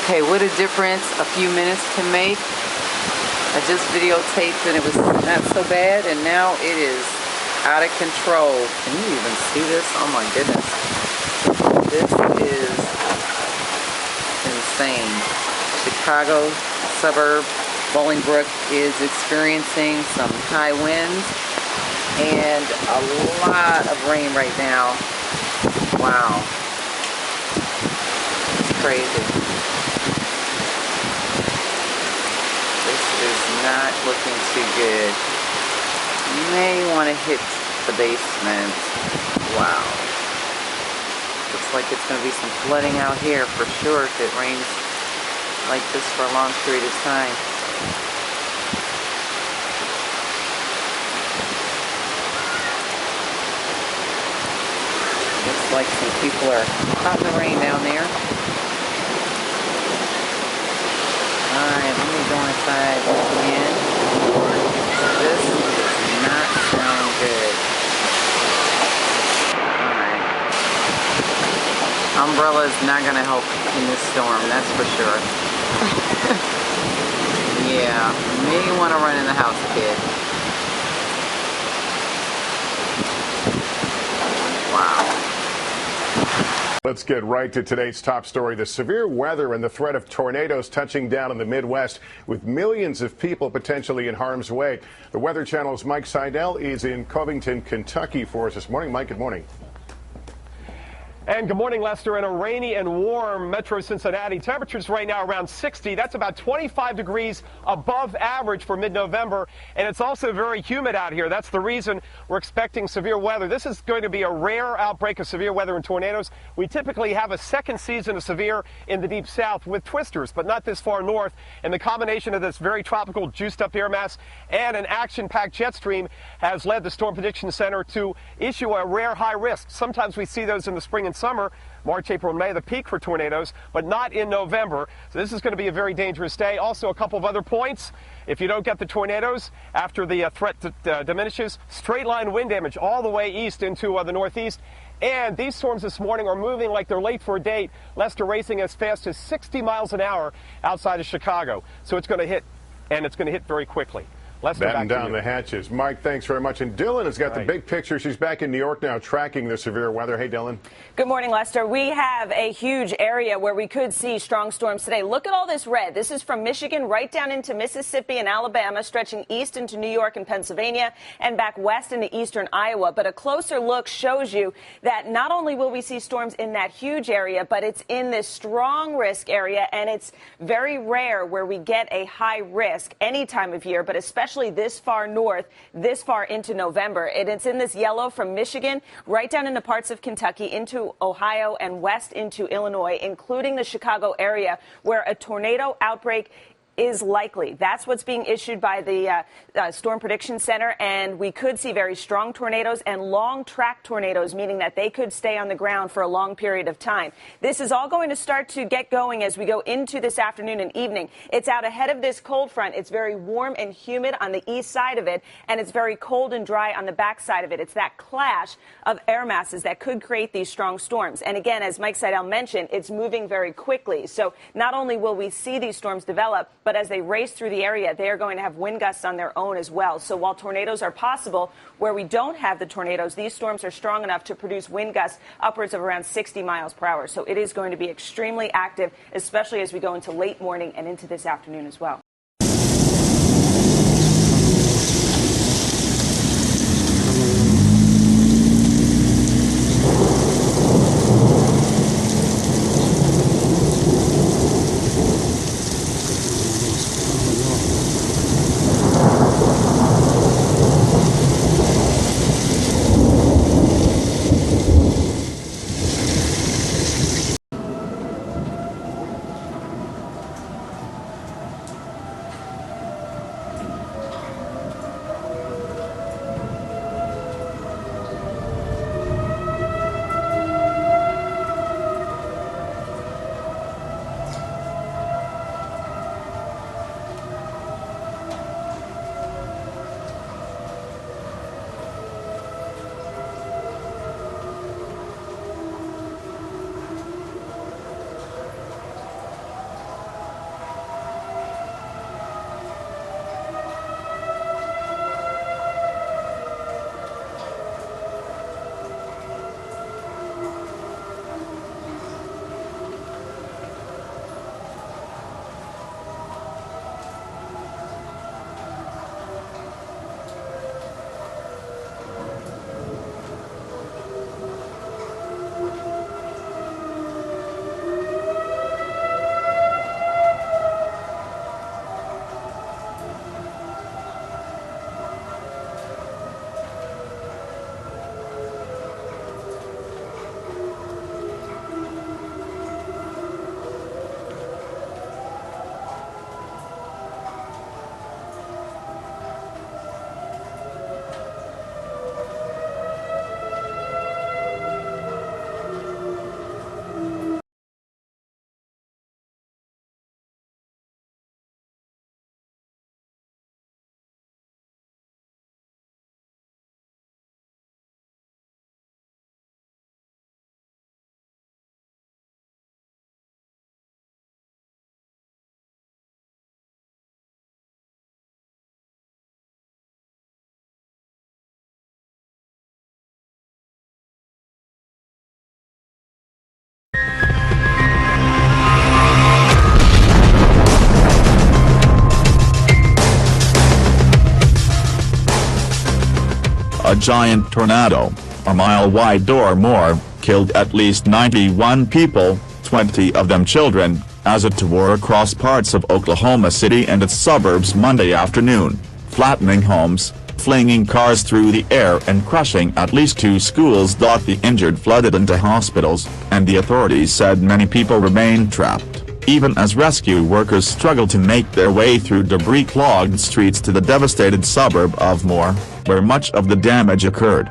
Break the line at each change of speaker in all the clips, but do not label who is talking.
Okay, what a difference a few minutes can make. I just videotaped and it was not so bad, and now it is out of control. Can you even see this? Oh my goodness. This is insane. Chicago suburb, Bolingbrook, is experiencing some high winds and a lot of rain right now. Wow. It's crazy. This is not looking too good. You may want to hit the basement. Wow. Looks like it's going to be some flooding out here for sure if it rains like this for a long period of time. Looks like some people are caught in the rain down there. Alright, let me go inside once again. This does not sound good. Alright. Umbrella is not going to help in this storm, that's for sure. Yeah, may want to run in the house, kid. Wow.
Let's get right to today's top story. The severe weather and the threat of tornadoes touching down in the Midwest, with millions of people potentially in harm's way. The Weather Channel's Mike Seidel is in Covington, Kentucky for us this morning. Mike, good morning.
And good morning, Lester. In a rainy and warm metro Cincinnati, temperatures right now around 60. That's about 25 degrees above average for mid-November. And it's also very humid out here. That's the reason we're expecting severe weather. This is going to be a rare outbreak of severe weather and tornadoes. We typically have a second season of severe in the deep south with twisters, but not this far north. And the combination of this very tropical juiced up air mass and an action-packed jet stream has led the Storm Prediction Center to issue a rare high risk. Sometimes we see those in the spring and summer, March, April, and May, the peak for tornadoes, but not in November. So this is going to be a very dangerous day. Also, a couple of other points. If you don't get the tornadoes after the threat diminishes, straight line wind damage all the way east into the northeast. And these storms this morning are moving like they're late for a date. Lester, racing as fast as 60 miles an hour outside of Chicago. So it's going to hit, and it's going to hit very quickly.
Batten down the hatches. Mike, thanks very much. And Dylan has got the big picture. She's back in New York now tracking the severe weather. Hey, Dylan.
Good morning, Lester. We have a huge area where we could see strong storms today. Look at all this red. This is from Michigan right down into Mississippi and Alabama, stretching east into New York and Pennsylvania and back west into eastern Iowa. But a closer look shows you that not only will we see storms in that huge area, but it's in this strong risk area. And it's very rare where we get a high risk any time of year, but especially this far north, this far into November. And it's in this yellow from Michigan right down into parts of Kentucky, into Ohio and west into Illinois, including the Chicago area, where a tornado outbreak is likely. That's what's being issued by the Storm Prediction Center, and we could see very strong tornadoes and long track tornadoes, meaning that they could stay on the ground for a long period of time. This is all going to start to get going as we go into this afternoon and evening. It's out ahead of this cold front. It's very warm and humid on the east side of it, and it's very cold and dry on the back side of it. It's that clash of air masses that could create these strong storms. And again, as Mike Seidel mentioned, it's moving very quickly. So not only will we see these storms develop, but as they race through the area, they are going to have wind gusts on their own as well. So while tornadoes are possible, where we don't have the tornadoes, these storms are strong enough to produce wind gusts upwards of around 60 miles per hour. So it is going to be extremely active, especially as we go into late morning and into this afternoon as well.
a giant tornado, a mile wide or more, killed at least 91 people, 20 of them children, as it tore across parts of Oklahoma City and its suburbs Monday afternoon, flattening homes, flinging cars through the air and crushing at least 2 schools. The injured flooded into hospitals, and the authorities said many people remain trapped, even as rescue workers struggle to make their way through debris-clogged streets to the devastated suburb of Moore, where much of the damage occurred.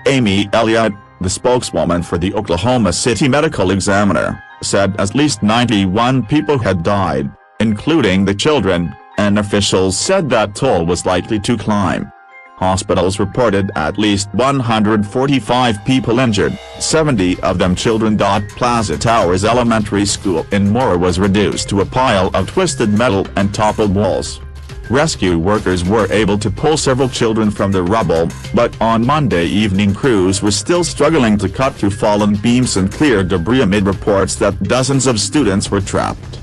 Amy Elliott, the spokeswoman for the Oklahoma City Medical Examiner, said at least 91 people had died, including the children, and officials said that toll was likely to climb. Hospitals reported at least 145 people injured, 70 of them children. Plaza Towers Elementary School in Moore was reduced to a pile of twisted metal and toppled walls. Rescue workers were able to pull several children from the rubble, but on Monday evening crews were still struggling to cut through fallen beams and clear debris amid reports that dozens of students were trapped.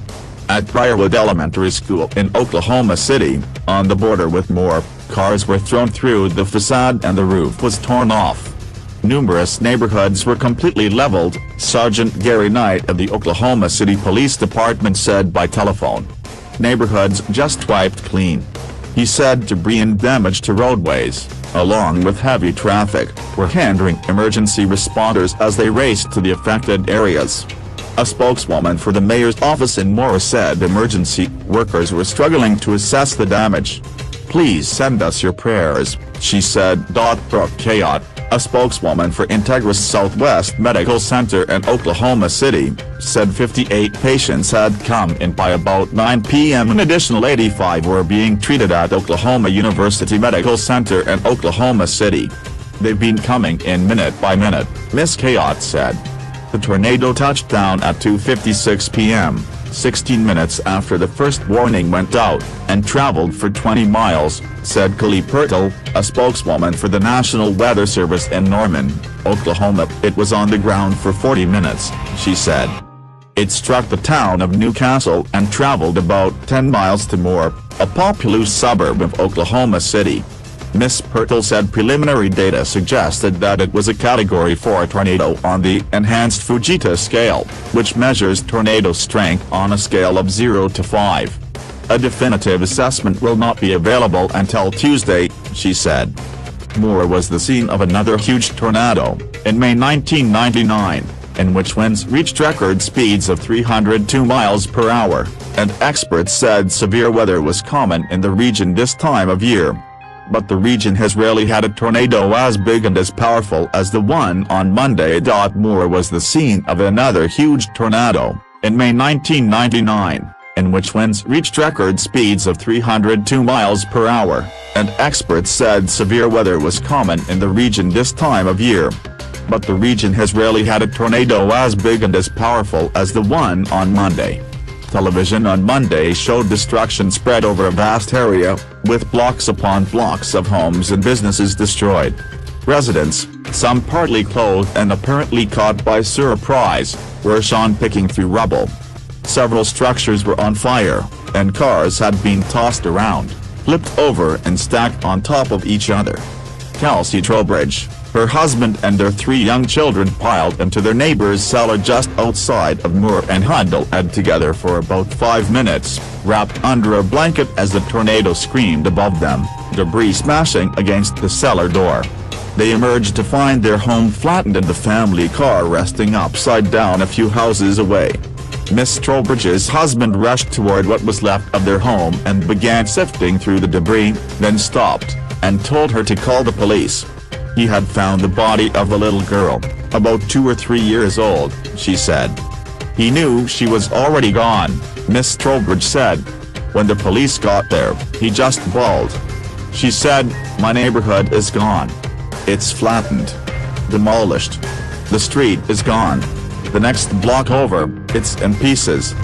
At Briarwood Elementary School in Oklahoma City, on the border with Moore, cars were thrown through the facade and the roof was torn off. Numerous neighborhoods were completely leveled, Sergeant Gary Knight of the Oklahoma City Police Department said by telephone. Neighborhoods just wiped clean. He said debris and damage to roadways, along with heavy traffic, were hindering emergency responders as they raced to the affected areas. A spokeswoman for the mayor's office in Moore said emergency workers were struggling to assess the damage. "Please send us your prayers," she said. Brooke Kayott, a spokeswoman for Integris Southwest Medical Center in Oklahoma City, said 58 patients had come in by about 9 p.m. An additional 85 were being treated at Oklahoma University Medical Center in Oklahoma City. "They've been coming in minute by minute," Ms. Kayott said. The tornado touched down at 2:56 p.m., 16 minutes after the first warning went out, and traveled for 20 miles, said Kali Pertle, a spokeswoman for the National Weather Service in Norman, Oklahoma. "It was on the ground for 40 minutes, she said. It struck the town of Newcastle and traveled about 10 miles to Moore, a populous suburb of Oklahoma City. Ms. Pertle said preliminary data suggested that it was a Category 4 tornado on the Enhanced Fujita scale, which measures tornado strength on a scale of 0 to 5. A definitive assessment will not be available until Tuesday, she said. Moore was the scene of another huge tornado, in May 1999, in which winds reached record speeds of 302 miles per hour, and experts said severe weather was common in the region this time of year. But the region has rarely had a tornado as big and as powerful as the one on Monday. Moore was the scene of another huge tornado, in May 1999, in which winds reached record speeds of 302 miles per hour, and experts said severe weather was common in the region this time of year. But the region has rarely had a tornado as big and as powerful as the one on Monday. Television on Monday showed destruction spread over a vast area, with blocks upon blocks of homes and businesses destroyed. Residents, some partly clothed and apparently caught by surprise, were seen picking through rubble. Several structures were on fire, and cars had been tossed around, flipped over and stacked on top of each other. Kelsey Trowbridge, her husband and their 3 young children piled into their neighbor's cellar just outside of Moore and huddled together for about 5 minutes, wrapped under a blanket as the tornado screamed above them, debris smashing against the cellar door. They emerged to find their home flattened and the family car resting upside down a few houses away. Miss Trowbridge's husband rushed toward what was left of their home and began sifting through the debris, then stopped, and told her to call the police. He had found the body of a little girl, about 2 or 3 years old, she said. He knew she was already gone, Miss Trowbridge said. When the police got there, he just bawled. She said, "My neighborhood is gone. It's flattened. Demolished. The street is gone. The next block over, it's in pieces."